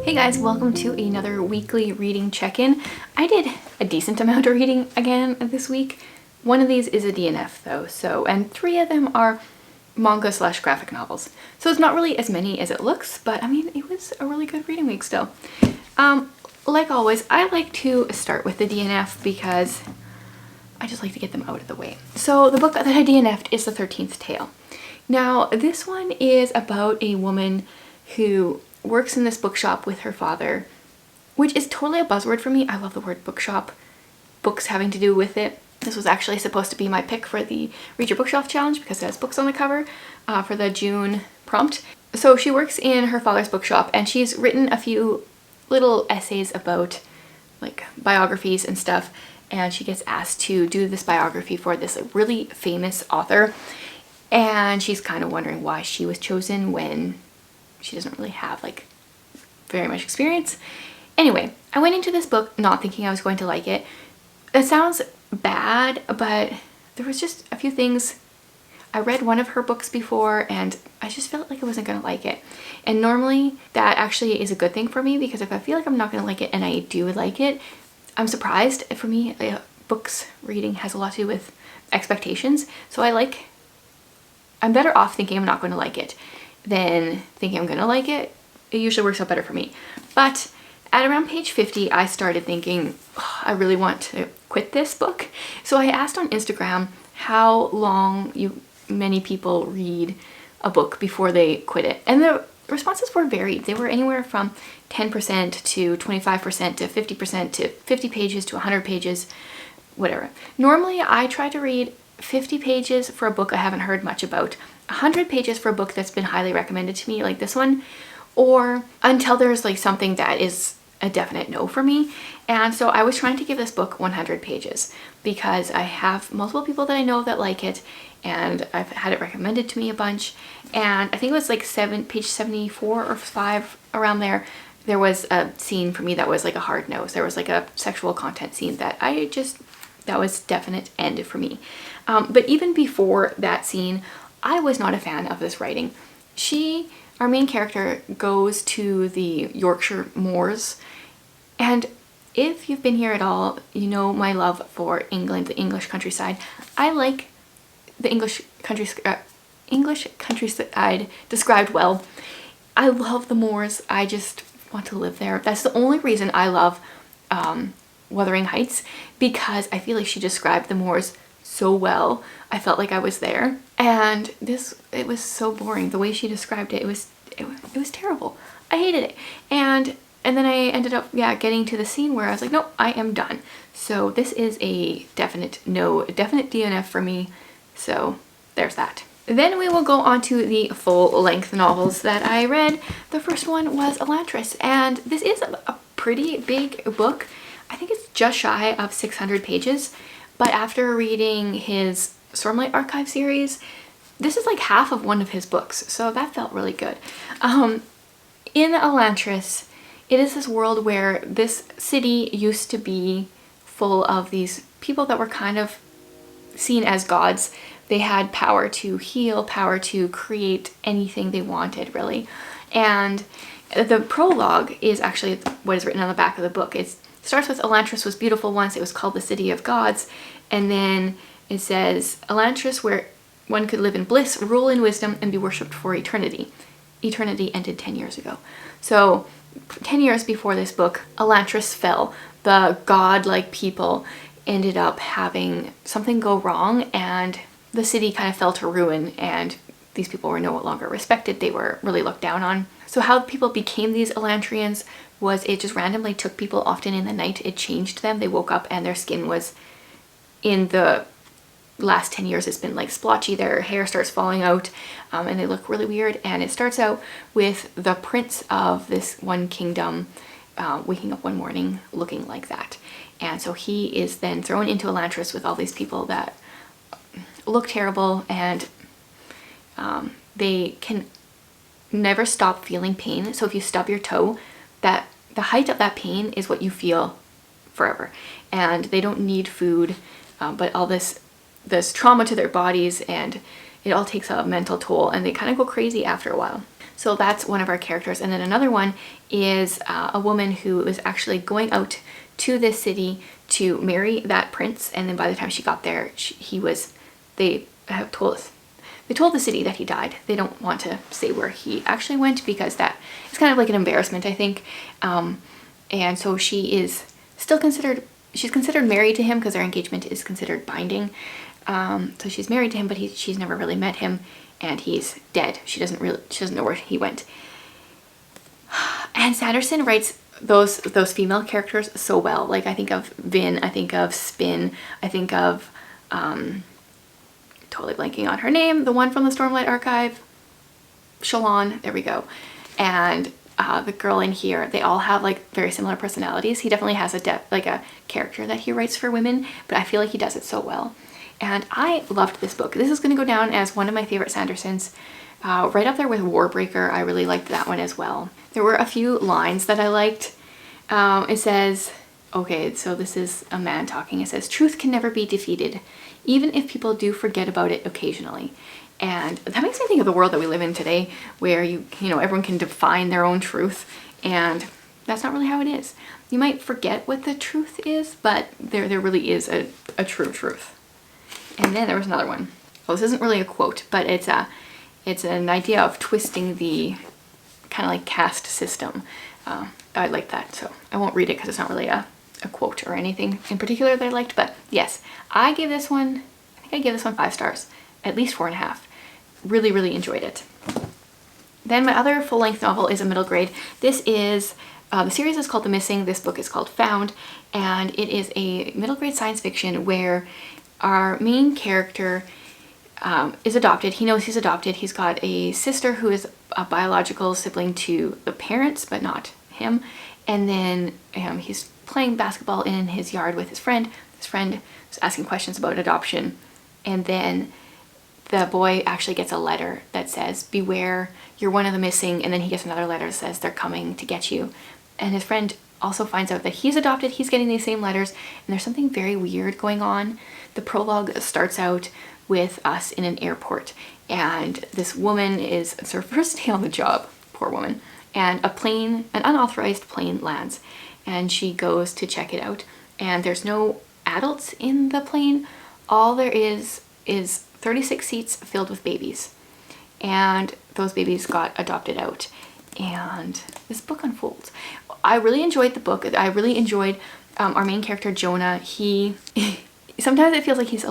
Hey guys, welcome to another weekly reading check-in. I did a decent amount of reading again this week. One of these is a DNF though, and 3 of them are manga slash graphic novels. So it's not really as many as it looks, but I mean, it was a really good reading week still. Like always, I like to start with the DNF because I just like to get them out of the way. So the book that I DNF'd is The 13th Tale. Now, this one is about a woman who works in this bookshop with her father, which is totally a buzzword for me. I love the word bookshop. Books having to do with it. This was actually supposed to be my pick for the Read Your Bookshelf challenge because it has books on the cover for the June prompt. So she works in her father's bookshop and she's written a few little essays about like biographies and stuff, and she gets asked to do this biography for this really famous author, and she's kind of wondering why she was chosen when she doesn't really have like very much experience. Anyway, I went into this book not thinking I was going to like it. It sounds bad, but there was just a few things. I read one of her books before and I just felt like I wasn't going to like it. And normally that actually is a good thing for me, because if I feel like I'm not going to like it and I do like it, I'm surprised. For me, books reading has a lot to do with expectations. So I'm better off thinking I'm not going to like it than thinking I'm going to like it. It usually works out better for me. But at around page 50, I started thinking, oh, I really want to quit this book. So I asked on Instagram how long many people read a book before they quit it. And the responses were varied. They were anywhere from 10% to 25% to 50% to 50 pages to 100 pages, whatever. Normally, I try to read 50 pages for a book I haven't heard much about, 100 pages for a book that's been highly recommended to me, like this one, or until there's like something that is a definite no for me. And so I was trying to give this book 100 pages because I have multiple people that I know that like it, and I've had it recommended to me a bunch. And I think it was like page 74 or 5, around there. There was a scene for me that was like a hard no. There was like a sexual content scene that that was definite end for me. But even before that scene, I was not a fan of this writing. Our main character, goes to the Yorkshire moors, and if you've been here at all, you know my love for England, the English countryside. I like the English countryside described well. I love the moors. I just want to live there. That's the only reason I love Wuthering Heights, because I feel like she described the moors so well. I felt like I was there, and it was so boring. The way she described it, it was terrible. I hated it. And then I ended up getting to the scene where I was like, nope, I am done. So this is a definite no, a definite DNF for me. So there's that. Then we will go on to the full-length novels that I read. The first one was Elantris, and this is a pretty big book. I think it's just shy of 600 pages, but after reading his Stormlight Archive series, this is like half of one of his books, so that felt really good. In Elantris, it is this world where this city used to be full of these people that were kind of seen as gods. They had power to heal, power to create anything they wanted, really. And the prologue is actually what is written on the back of the book. It starts with Elantris was beautiful once, it was called the City of Gods, and then it says, Elantris, where one could live in bliss, rule in wisdom, and be worshipped for eternity. Eternity ended 10 years ago. So 10 years before this book, Elantris fell. The god-like people ended up having something go wrong, and the city kind of fell to ruin, and these people were no longer respected. They were really looked down on. So how people became these Elantrians was it just randomly took people, often in the night. It changed them. They woke up and their skin was, in the last 10 years, it's been like splotchy. Their hair starts falling out and they look really weird. And it starts out with the prince of this one kingdom waking up one morning looking like that. And so he is then thrown into Elantris with all these people that look terrible, and they can never stop feeling pain. So if you stub your toe, that the height of that pain is what you feel forever. And they don't need food, but all this trauma to their bodies, and it all takes a mental toll, and they kind of go crazy after a while. So that's one of our characters. And then another one is a woman who is actually going out to this city to marry that prince. And then by the time she got there, they told the city that he died. They don't want to say where he actually went because that is kind of like an embarrassment, I think. And so she is still she's considered married to him because their engagement is considered binding. So she's married to him, but she's never really met him, and he's dead. She doesn't know where he went. And Sanderson writes those female characters so well. Like, I think of Vin, I think of Spin, I think of totally blanking on her name, the one from the Stormlight Archive, Shalon, there we go. And the girl in here, they all have like very similar personalities. He definitely has a character that he writes for women, but I feel like he does it so well. And I loved this book. This is going to go down as one of my favorite Sandersons, right up there with Warbreaker. I really liked that one as well. There were a few lines that I liked. It says, okay, so this is a man talking. It says, "Truth can never be defeated, even if people do forget about it occasionally." And that makes me think of the world that we live in today, where everyone can define their own truth, and that's not really how it is. You might forget what the truth is, but there really is a true truth. And then there was another one. Well, this isn't really a quote, but it's an idea of twisting the kind of like caste system. I like that, so I won't read it because it's not really a quote or anything in particular that I liked. But yes, I think I gave this one 5 stars, at least 4.5. Really, really enjoyed it. Then my other full-length novel is a middle grade. This is, the series is called The Missing. This book is called Found, and it is a middle grade science fiction where our main character is adopted. He knows he's adopted. He's got a sister who is a biological sibling to the parents, but not him. And then he's playing basketball in his yard with his friend. His friend is asking questions about adoption. And then the boy actually gets a letter that says, "Beware, you're one of the missing." And then he gets another letter that says, "They're coming to get you." And his friend also finds out that he's adopted. He's getting these same letters, and there's something very weird going on. The prologue starts out with us in an airport, and this woman it's her first day on the job, poor woman, and an unauthorized plane lands, and she goes to check it out, and there's no adults in the plane. All there is 36 seats filled with babies, and those babies got adopted out, and this book unfolds. I really enjoyed the book. I really enjoyed our main character, Jonah. He sometimes it feels like he's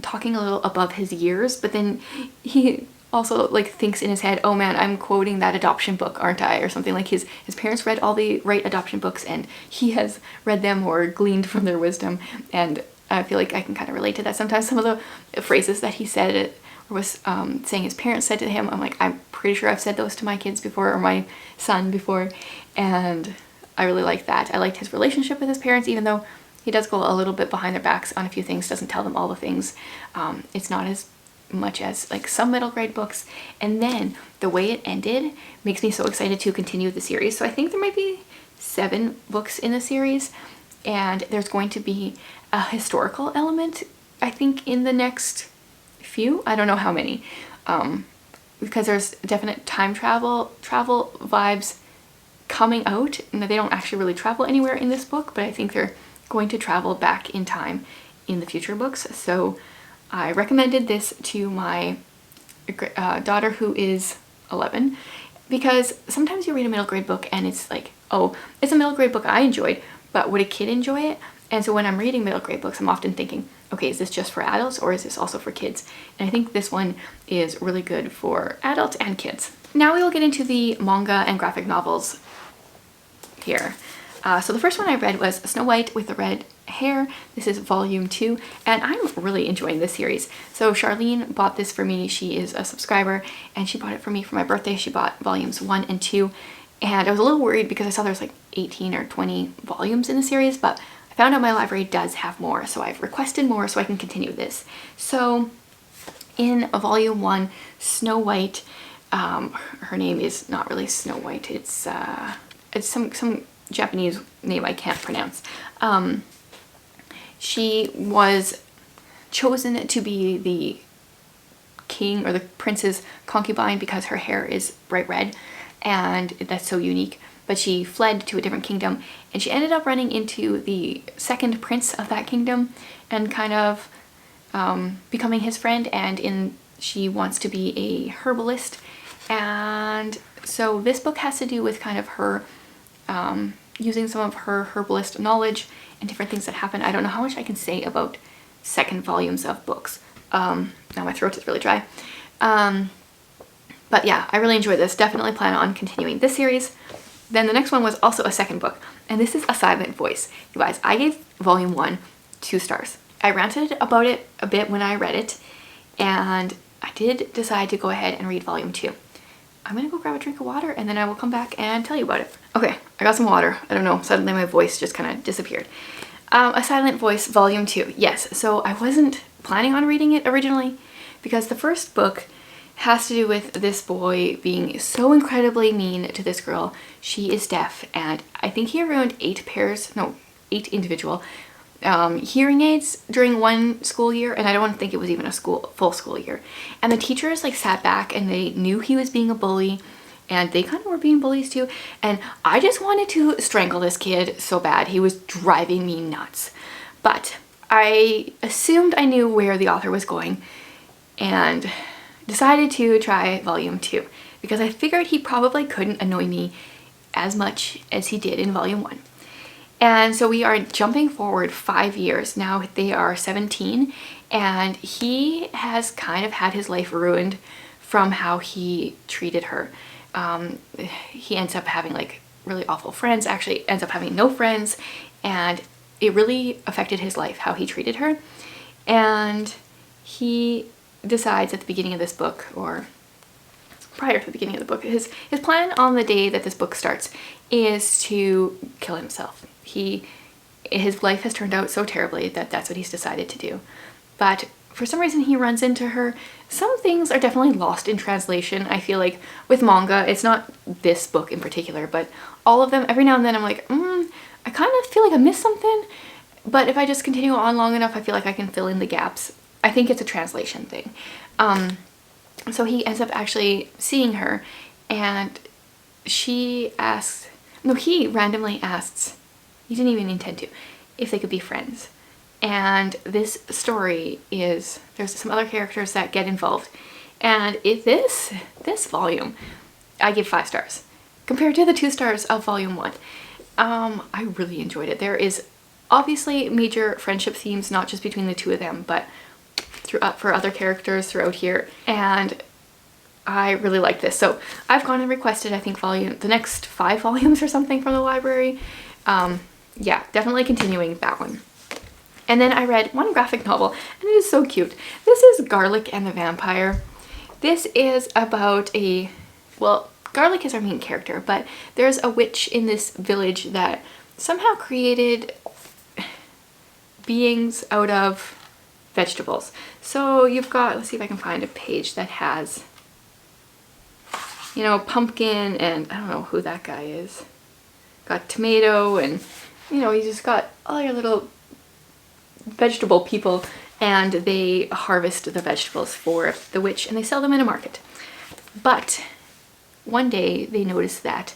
talking a little above his years, but then he also like thinks in his head, "Oh man, I'm quoting that adoption book, aren't I?" Or something. Like his parents read all the right adoption books, and he has read them or gleaned from their wisdom. And I feel like I can kind of relate to that. Sometimes some of the phrases that he said or was saying his parents said to him, I'm like, I'm pretty sure I've said those to my kids before, or my son before. And I really like that. I liked his relationship with his parents, even though he does go a little bit behind their backs on a few things, doesn't tell them all the things. It's not as much as like some middle grade books. And then the way it ended makes me so excited to continue the series. So I think there might be 7 books in the series, and there's going to be a historical element, I think, in the next few. I don't know how many, because there's definite time travel vibes coming out. And they don't actually really travel anywhere in this book, but I think they're going to travel back in time in the future books. So I recommended this to my daughter, who is 11, because sometimes you read a middle grade book and it's like, oh, it's a middle grade book I enjoyed, but would a kid enjoy it? And so when I'm reading middle grade books, I'm often thinking, okay, is this just for adults or is this also for kids? And I think this one is really good for adults and kids. Now we will get into the manga and graphic novels here. So the first one I read was Snow White with the Red Hair. This is volume 2, and I'm really enjoying this series. So Charlene bought this for me. She is a subscriber, and she bought it for me for my birthday. She bought volumes 1 and 2, and I was a little worried because I saw there's like 18 or 20 volumes in the series, but I found out my library does have more, so I've requested more so I can continue this. So in volume 1, Snow White, her name is not really Snow White, it's some Japanese name I can't pronounce. She was chosen to be the king or the prince's concubine because her hair is bright red, and that's so unique. But she fled to a different kingdom, and she ended up running into the second prince of that kingdom and kind of becoming his friend, and she wants to be a herbalist. And so this book has to do with kind of her using some of her herbalist knowledge and different things that happen. I don't know how much I can say about second volumes of books. Now my throat is really dry. But yeah, I really enjoyed this. Definitely plan on continuing this series. Then the next one was also a second book, and this is A Silent Voice. You guys, I gave volume 1 2 stars. I ranted about it a bit when I read it, and I did decide to go ahead and read volume 2. I'm gonna go grab a drink of water and then I will come back and tell you about it. Okay, I got some water. I don't know, suddenly my voice just kind of disappeared. A Silent Voice volume 2. Yes, so I wasn't planning on reading it originally because the first book has to do with this boy being so incredibly mean to this girl. She is deaf, and I think he ruined 8 individual hearing aids during one school year, and I don't think it was even a full school year. And the teachers like sat back and they knew he was being a bully, and they kind of were being bullies too. And I just wanted to strangle this kid so bad. He was driving me nuts. But I assumed I knew where the author was going and decided to try volume 2 because I figured he probably couldn't annoy me as much as he did in volume 1. And so we are jumping forward 5 years. Now they are 17, and he has kind of had his life ruined from how he treated her. He ends up having like really awful friends, actually ends up having no friends, and it really affected his life, how he treated her. And he decides at the beginning of this book, or prior to the beginning of the book, his plan on the day that this book starts is to kill himself. His life has turned out so terribly that that's what he's decided to do. But for some reason he runs into her. Some things are definitely lost in translation. I feel like with manga, it's not this book in particular, but all of them, every now and then I'm like, I kind of feel like I missed something. But if I just continue on long enough, I feel like I can fill in the gaps. I think it's a translation thing. So he ends up actually seeing her, and he randomly asks, he didn't even intend to, if they could be friends. And this story is, there's some other characters that get involved. And this volume, I give 5 stars compared to the 2 stars of volume 1. I really enjoyed it. There is obviously major friendship themes, not just between the two of them, but for other characters throughout here. And I really like this. So I've gone and requested, I think, the next 5 volumes or something from the library. Yeah, definitely continuing that one. And then I read one graphic novel, and it is so cute. This is Garlic and the Vampire. This is about Garlic is our main character, but there's a witch in this village that somehow created beings out of vegetables. So you've got, let's see if I can find a page that has, pumpkin, and I don't know who that guy is. Got tomato, and you just got all your little vegetable people, and they harvest the vegetables for the witch and they sell them in a market. But one day they notice that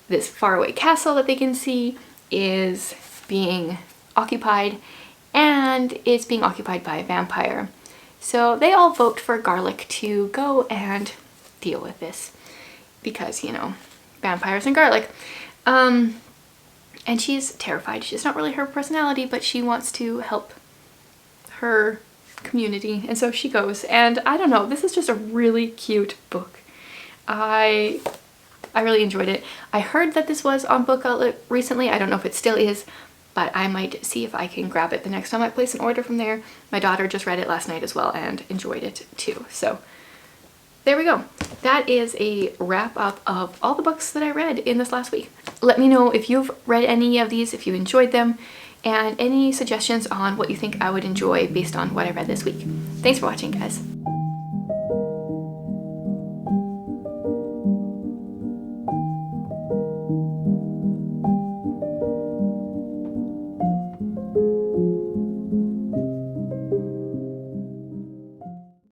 this faraway castle that they can see is being occupied, and it's being occupied by a vampire. So they all vote for Garlic to go and deal with this because, vampires and garlic. And she's terrified. It's not really her personality, but she wants to help her community, and so she goes. And I don't know, this is just a really cute book. I really enjoyed it. I heard that this was on Book Outlet recently. I don't know if it still is, but I might see if I can grab it the next time I place an order from there. My daughter just read it last night as well and enjoyed it too. So there we go. That is a wrap up of all the books that I read in this last week. Let me know if you've read any of these, if you enjoyed them, and any suggestions on what you think I would enjoy based on what I read this week. Thanks for watching, guys.